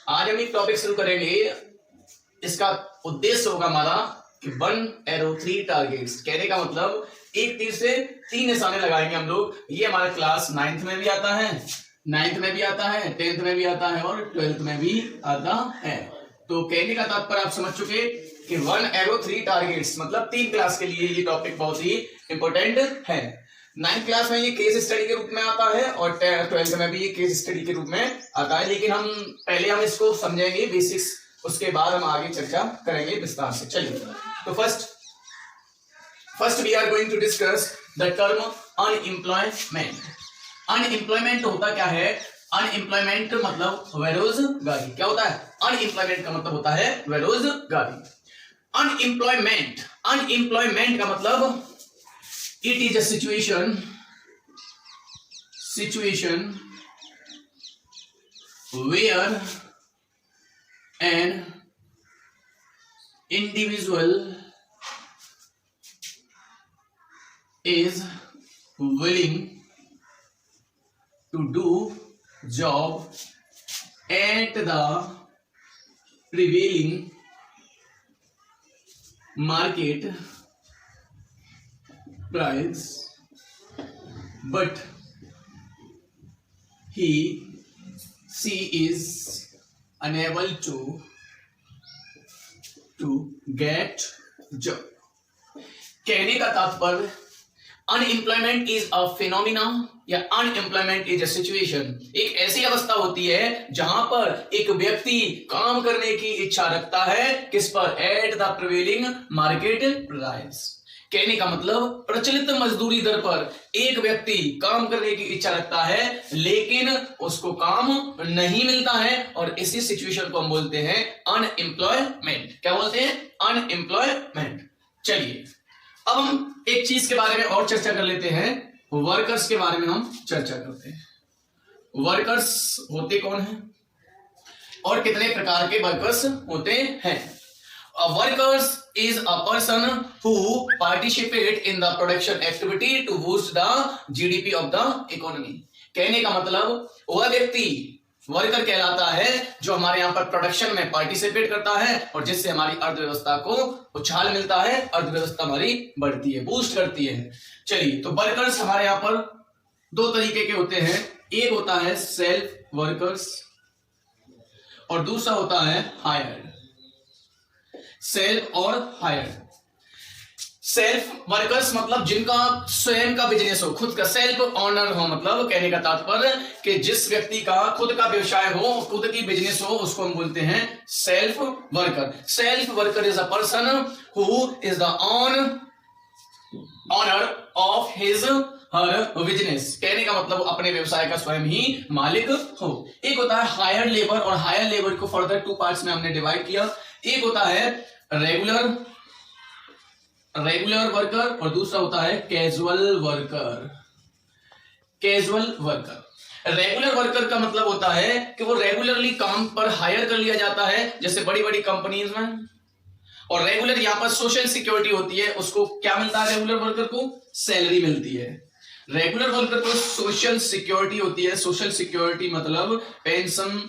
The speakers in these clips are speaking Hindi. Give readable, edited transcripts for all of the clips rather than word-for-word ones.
आज हम एक टॉपिक शुरू करेंगे। इसका उद्देश्य होगा हमारा कि 1 एरो 3 टारगेट्स। कहने का मतलब एक तीर से 3 निशाने लगाएंगे हम लोग। ये हमारा क्लास 9th में भी आता है, 9th में भी आता है, 10th में भी आता है और 12th में भी आता है। तो कहने का तात्पर्य आप समझ चुके कि 1 एरो 3 टारगेट्स मतलब 3 क्लास के लिए ये टॉपिक बहुत ही इंपॉर्टेंट है। 9th क्लास में ये केस स्टडी के रूप में आता है और 12th में भी ये केस स्टडी के रूप में आता है। लेकिन हम पहले इसको समझेंगे बेसिक्स, उसके बाद हम आगे चर्चा करेंगे विस्तार से। चलिए, तो first we are going to discuss the term unemployment. Unemployment होता क्या है? अनएम्प्लॉयमेंट मतलब बेरोजगारी। क्या होता है? अनएम्प्लॉयमेंट का मतलब होता है बेरोजगारी। अनएम्प्लॉयमेंट का मतलब it is a situation where an individual is willing to do job at the prevailing market price, but she is unable to get job। कहने का तात्पर्य अनएम्प्लॉयमेंट इज अ फिनोमिना या अनएम्प्लॉयमेंट इज अ सिचुएशन। एक ऐसी अवस्था होती है जहां पर एक व्यक्ति काम करने की इच्छा रखता है, किस पर? At the prevailing market price. कहने का मतलब प्रचलित मजदूरी दर पर एक व्यक्ति काम करने की इच्छा रखता है लेकिन उसको काम नहीं मिलता है, और इसी सिचुएशन को हम बोलते हैं अनएम्प्लॉयमेंट। क्या बोलते हैं? अनएम्प्लॉयमेंट। चलिए, अब हम एक चीज के बारे में और चर्चा कर लेते हैं। वर्कर्स के बारे में हम चर्चा करते हैं। वर्कर्स होते कौन हैं और कितने प्रकार के वर्कर्स होते हैं? A workers is a person who participate in the production activity to boost the GDP of the economy। कहने का मतलब वह व्यक्ति वर्कर कहलाता है जो हमारे यहाँ पर प्रोडक्शन में पार्टिसिपेट करता है और जिससे हमारी अर्थव्यवस्था को उछाल मिलता है, अर्थव्यवस्था हमारी बढ़ती है, बूस्ट करती है। चलिए, तो वर्कर्स हमारे यहाँ पर 2 तरीके के होते हैं। एक होता है सेल्फ वर्कर्स और दूसरा होता है हायर्ड। सेल्फ और हायर्ड। सेल्फ वर्कर्स मतलब जिनका स्वयं का बिजनेस हो, खुद का, सेल्फ ऑनर हो। मतलब कहने का तात्पर्य कि जिस व्यक्ति का खुद का व्यवसाय हो, खुद की बिजनेस हो, उसको हम बोलते हैं self worker. Self worker is a person who is the owner of his her business. कहने का मतलब अपने व्यवसाय का स्वयं ही मालिक हो। एक होता है हायर लेबर, और हायर लेबर को फर्दर 2 पार्ट्स में हमने डिवाइड किया। एक होता है रेगुलर वर्कर और दूसरा होता है casual worker. Casual worker, regular worker का मतलब होता है कि वो रेगुलरली काम पर हायर कर लिया जाता है, जैसे बड़ी बड़ी कंपनीज में। और रेगुलर यहाँ पर सोशल सिक्योरिटी होती है, उसको क्या मिलता है? रेगुलर वर्कर को सैलरी मिलती है। रेगुलर वर्कर को सोशल सिक्योरिटी होती है। सोशल सिक्योरिटी मतलब पेंशन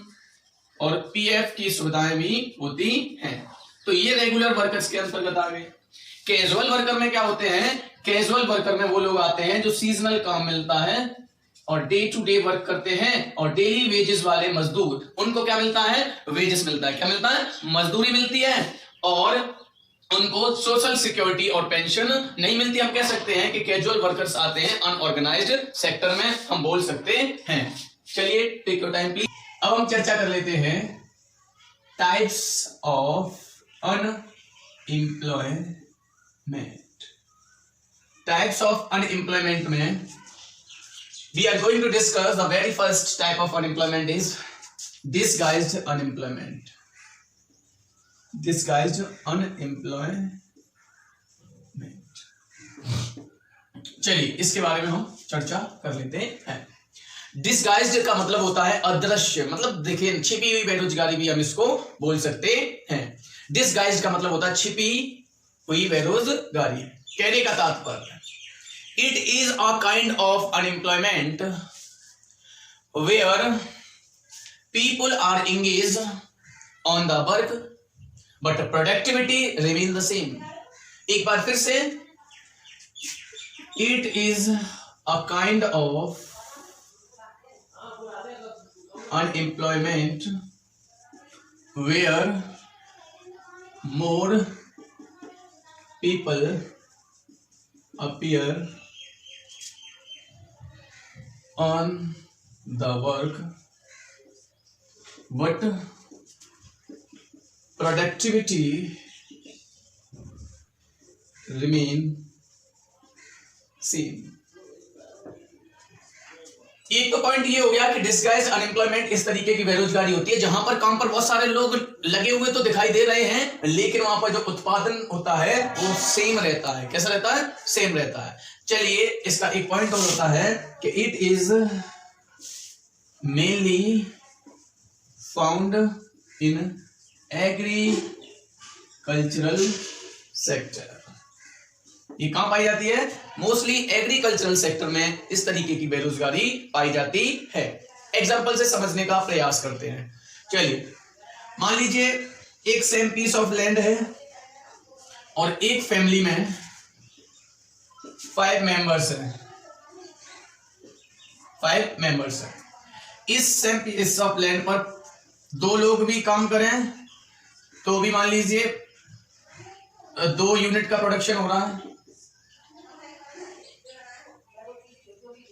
और पीएफ की सुविधाएं भी होती हैं। तो ये रेगुलर वर्कर्स के अंतर्गत आ गए। कैजुअल वर्कर में क्या होते हैं? कैजुअल वर्कर में वो लोग आते हैं जो सीजनल काम मिलता है और डे टू डे वर्क करते हैं, और डेली वेजेस वाले मजदूर, उनको क्या मिलता है? वेजेस मिलता है। क्या मिलता है? मजदूरी मिलती है, और उनको सोशल सिक्योरिटी और पेंशन नहीं मिलती। हम कह सकते हैं कि कैजुअल वर्कर्स आते हैं अनऑर्गेनाइज्ड सेक्टर में, हम बोल सकते हैं। चलिए, टेक योर टाइम प्लीज। अब हम चर्चा कर लेते हैं types of unemployment. Types of unemployment में we are going to discuss the very first type of unemployment is disguised unemployment. Disguised unemployment. चलिए, इसके बारे में हम चर्चा कर लेते हैं। डिसगाइज्ड का मतलब होता है अदृश्य, मतलब देखिए छिपी हुई बेरोजगारी भी हम इसको बोल सकते हैं। डिसगाइज्ड का मतलब होता है छिपी हुई बेरोजगारी। कहने का तात्पर्य it is a kind of unemployment where people are engage on the work but productivity remain the same. एक बार फिर से, it is a kind of unemployment where more people appear on the work but productivity remain same। एक तो पॉइंट ये हो गया कि डिस्गाइज अनएम्प्लॉयमेंट इस तरीके की बेरोजगारी होती है जहां पर काम पर बहुत सारे लोग लगे हुए तो दिखाई दे रहे हैं, लेकिन वहां पर जो उत्पादन होता है वो सेम रहता है। कैसा रहता है? सेम रहता है। चलिए, इसका एक पॉइंट और होता है कि it is mainly found in agricultural sector. ये कहां पाई जाती है? मोस्टली एग्रीकल्चरल सेक्टर में इस तरीके की बेरोजगारी पाई जाती है। एग्जांपल से समझने का प्रयास करते हैं। चलिए, मान लीजिए एक सेम पीस ऑफ लैंड है और एक फैमिली में 5 मेंबर्स हैं। 5 मेंबर्स हैं। इस सेम पीस ऑफ लैंड पर 2 लोग भी काम करें तो भी मान लीजिए 2 यूनिट का प्रोडक्शन हो रहा है,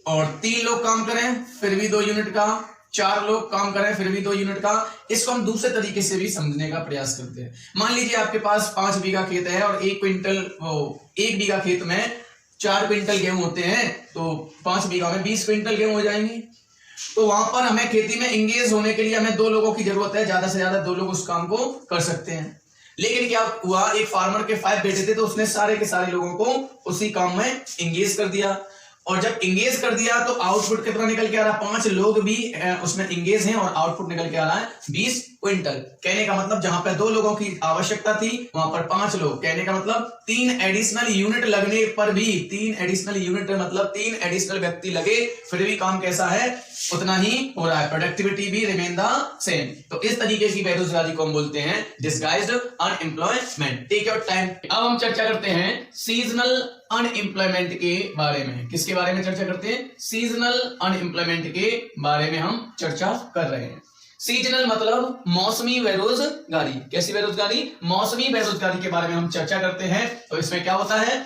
और 3 लोग काम करें फिर भी 2 यूनिट का, 4 लोग काम करें फिर भी 2 यूनिट का। इसको हम दूसरे तरीके से भी समझने का प्रयास करते हैं। मान लीजिए आपके पास 5 बीघा खेत है और 1 बीघा खेत में 4 क्विंटल गेहूं होते हैं, तो 5 बीघा में 20 क्विंटल गेहूं हो जाएंगे। तो वहां पर हमें खेती में एंगेज होने के लिए हमें 2 लोगों की जरूरत है, ज्यादा से ज्यादा 2 लोग उस काम को कर सकते हैं। लेकिन क्या हुआ, एक फार्मर के 5 बेटे थे तो उसने सारे के सारे लोगों को उसी काम में एंगेज कर दिया, और जब एंगेज कर दिया तो आउटपुट कितना निकल के आ रहा है? 5 लोग भी उसमें एंगेज हैं और आउटपुट निकल के आ रहा है 20 क्विंटल। कहने का मतलब जहां पर 2 लोगों की आवश्यकता थी वहां पर 5 लोग। कहने का मतलब 3 एडिशनल यूनिट लगने पर भी, 3 एडिशनल यूनिट मतलब 3 एडिशनल व्यक्ति लगे फिर भी काम कैसा है? उतना ही हो रहा है। प्रोडक्टिविटी भी रिमेन द सेम। तो इस तरीके की बेरोजगारी को हम बोलते हैं disguised unemployment. Take your time. अब हम चर्चा करते हैं सीजनल अनएम्प्लॉयमेंट के बारे में। किसके बारे में चर्चा करते हैं? सीजनल अनएम्प्लॉयमेंट के बारे में हम चर्चा कर रहे हैं। सीजनल मतलब मौसमी बेरोजगारी। कैसी बेरोजगारी? मौसमी बेरोजगारी के बारे में हम चर्चा करते हैं। तो इसमें क्या होता है?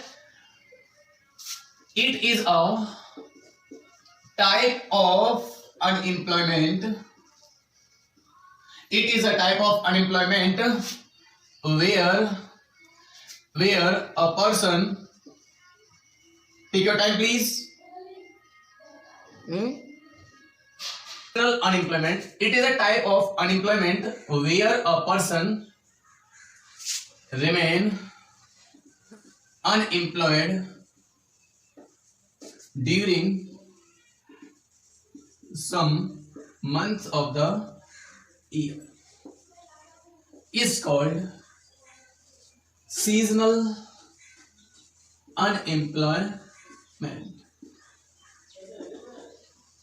It is a type of unemployment. It is a type of unemployment where a person, take your time please, unemployment, it is a type of unemployment where a person remain unemployed during some months of the year is called seasonal unemployment।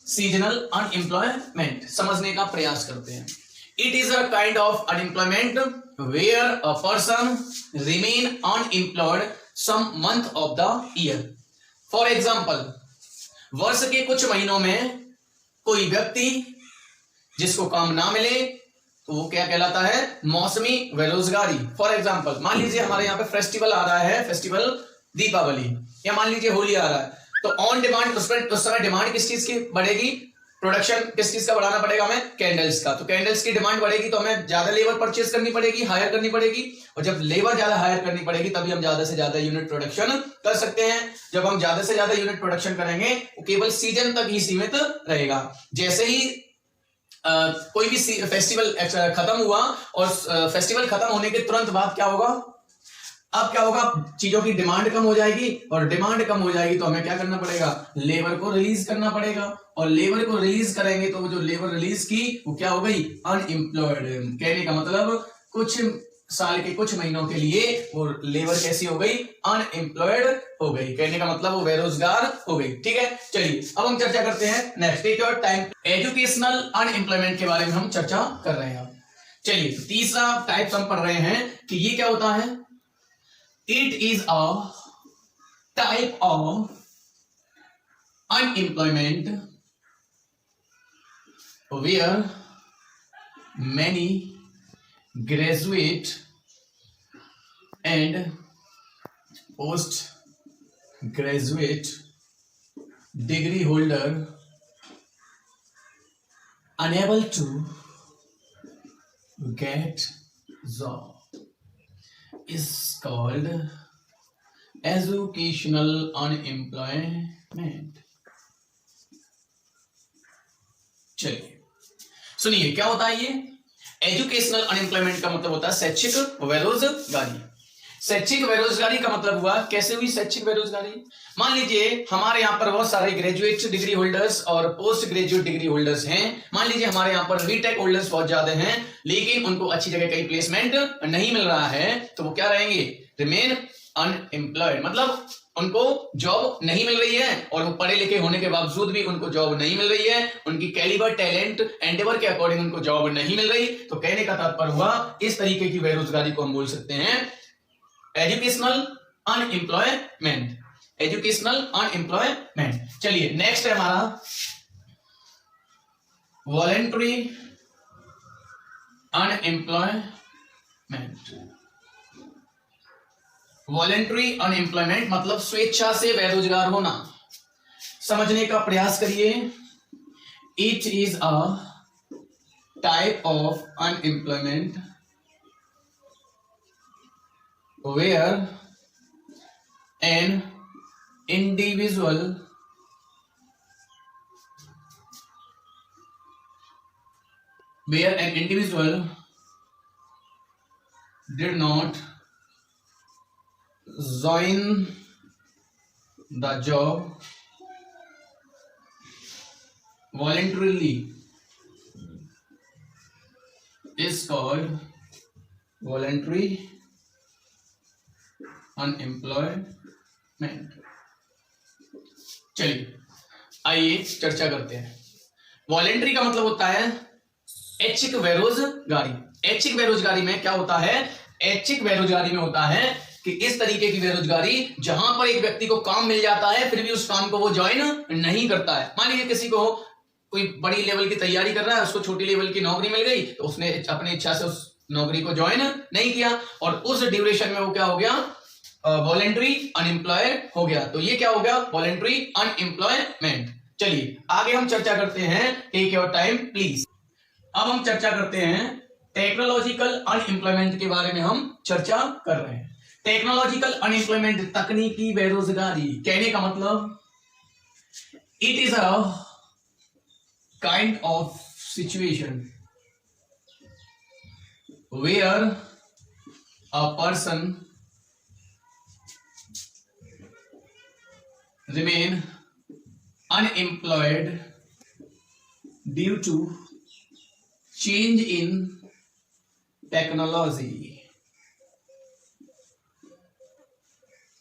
Seasonal unemployment समझने का प्रयास करते हैं। It is a kind of unemployment where a person remain unemployed some month of the year. For example, वर्ष के कुछ महीनों में कोई व्यक्ति जिसको काम ना मिले तो वो क्या कहलाता है? मौसमी बेरोजगारी। फॉर एग्जाम्पल, मान लीजिए हमारे यहाँ पे फेस्टिवल आ रहा है, फेस्टिवल दीपावली, या मान लीजिए होली आ रहा है, तो ऑन डिमांड उस समय डिमांड किस चीज की बढ़ेगी? प्रोडक्शन किस चीज का बढ़ाना पड़ेगा हमें? कैंडल्स का। तो कैंडल्स की डिमांड बढ़ेगी तो हमें ज्यादा लेबर परचेज करनी पड़ेगी, हायर करनी पड़ेगी, और जब लेबर ज्यादा हायर करनी पड़ेगी तभी हम ज्यादा से ज्यादा यूनिट प्रोडक्शन कर सकते हैं। जब हम ज्यादा से ज्यादा यूनिट प्रोडक्शन करेंगे वो केवल सीजन तक ही सीमित रहेगा। जैसे ही कोई भी फेस्टिवल खत्म हुआ और फेस्टिवल खत्म होने के तुरंत बाद क्या होगा? अब क्या होगा? चीजों की डिमांड कम हो जाएगी, और डिमांड कम हो जाएगी तो हमें क्या करना पड़ेगा? लेबर को रिलीज करना पड़ेगा, और लेबर को रिलीज करेंगे तो वो जो लेबर रिलीज की वो क्या हो गई? अनएम्प्लॉयड। कहने का मतलब कुछ साल के कुछ महीनों के लिए वो लेबर कैसी हो गई, अनएम्प्लॉयड हो गई। कहने का मतलब वो बेरोजगार हो गई। ठीक है, चलिए अब हम चर्चा करते हैं next. Take your time. Educational unemployment के बारे में हम चर्चा कर रहे हैं। चलिए तीसरा टाइप हम पढ़ रहे हैं कि ये क्या होता है। It is a type of unemployment where many graduate and postgraduate degree holder unable to get job is called educational unemployment। चलिए सुनिए क्या होता है ये एजुकेशनल अनएम्प्लॉयमेंट का मतलब होता है शैक्षिक बेरोजगारी। शैक्षिक बेरोजगारी का मतलब हुआ कैसे हुई शैक्षिक बेरोजगारी। मान लीजिए हमारे यहाँ पर बहुत सारे ग्रेजुएट डिग्री होल्डर्स और पोस्ट ग्रेजुएट डिग्री होल्डर्स हैं। मान लीजिए हमारे यहाँ पर बीटेक होल्डर्स बहुत ज्यादा हैं, लेकिन उनको अच्छी जगह कहीं प्लेसमेंट नहीं मिल रहा है, तो वो क्या रहेंगे, रिमेन अनएम्प्लॉयड। मतलब उनको जॉब नहीं मिल रही है और वो पढ़े लिखे होने के बावजूद भी उनको जॉब नहीं मिल रही है, उनकी कैलिबर टैलेंट एंडेवर के अकॉर्डिंग उनको जॉब नहीं मिल रही। तो कहने का तात्पर्य हुआ इस तरीके की बेरोजगारी को हम बोल सकते हैं एजुकेशनल अनएम्प्लॉयमेंट। Educational unemployment. चलिए नेक्स्ट है हमारा वॉलेंटरी अनएम्प्लॉयमेंट। वॉलेंटरी अनएम्प्लॉयमेंट मतलब स्वेच्छा से बेरोजगार होना। समझने का प्रयास करिए। It is a type of unemployment where an individual did not join the job voluntarily is called voluntary unemployment। चलिए आइए चर्चा करते हैं। वॉलेंट्री का मतलब होता है ऐच्छिक बेरोजगारी। ऐच्छिक बेरोजगारी में क्या होता है, ऐच्छिक बेरोजगारी में होता है कि इस तरीके की बेरोजगारी जहां पर एक व्यक्ति को काम मिल जाता है फिर भी उस काम को वो ज्वाइन नहीं करता है। मान लीजिए किसी को कोई बड़ी लेवल की तैयारी कर रहा है, उसको छोटी लेवल की नौकरी मिल गई, तो उसने अपनी इच्छा से उस नौकरी को ज्वाइन नहीं किया और उस ड्यूरेशन में वो क्या हो गया, वॉलेंट्री अनएम्प्लॉयड हो गया। तो ये क्या हो गया, वॉलेंट्री अनएम्प्लॉयमेंट। चलिए आगे हम चर्चा करते हैं। Take your time please. अब हम चर्चा करते हैं टेक्नोलॉजिकल अनएम्प्लॉयमेंट के बारे में हम चर्चा कर रहे हैं। टेक्नोलॉजिकल अनएम्प्लॉयमेंट तकनीकी बेरोजगारी। कहने का मतलब it is a kind of situation where a person remain unemployed due to change in technology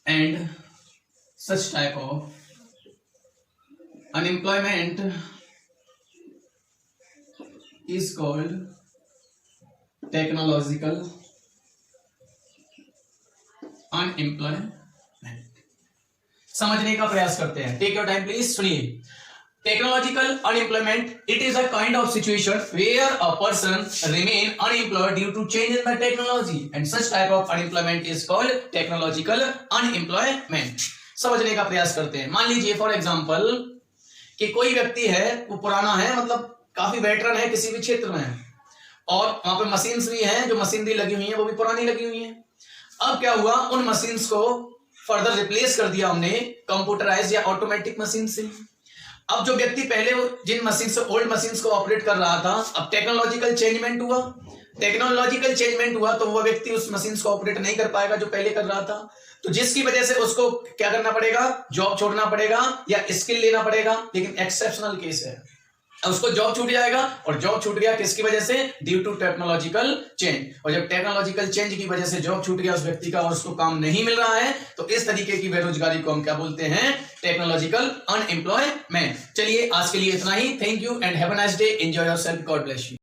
and such type of unemployment is called technological unemployment। समझने का प्रयास करते हैं। Take your time please. सुनिए, technological unemployment it is a kind of situation where a person remain unemployed due to change in the technology and such type of unemployment is called technological unemployment. समझने का प्रयास करते हैं। मान लीजिए फॉर एग्जांपल कि कोई व्यक्ति है, वो पुराना है, मतलब काफी वेटरन है किसी भी क्षेत्र में है, और वहां पे मशीन्स भी हैं, जो मशीनरी लगी हुई है वो भी पुरानी लगी हुई है। अब क्या हुआ, उन मशीन्स को फर्दर रिप्लेस कर दिया हमने कंप्यूटराइज या ऑटोमेटिक मशीन से। अब जो व्यक्ति पहले जिन मशीन से ओल्ड मशीन्स को ऑपरेट कर रहा था, अब टेक्नोलॉजिकल चेंजमेंट हुआ। टेक्नोलॉजिकल चेंजमेंट हुआ तो वह व्यक्ति उस मशीन्स को ऑपरेट नहीं कर पाएगा जो पहले कर रहा था, तो जिसकी वजह से उसको क्या करना पड़ेगा, जॉब छोड़ना पड़ेगा या स्किल लेना पड़ेगा। लेकिन एक्सेप्शनल केस है, उसको जॉब छूट जाएगा, और जॉब छूट गया किसकी वजह से? Due to technological change. और जब टेक्नोलॉजिकल चेंज की वजह से जॉब छूट गया उस व्यक्ति का और उसको काम नहीं मिल रहा है, तो इस तरीके की बेरोजगारी को हम क्या बोलते हैं? Technological unemployment. चलिए आज के लिए इतना ही। Thank you and have a nice day. Enjoy yourself. God bless you.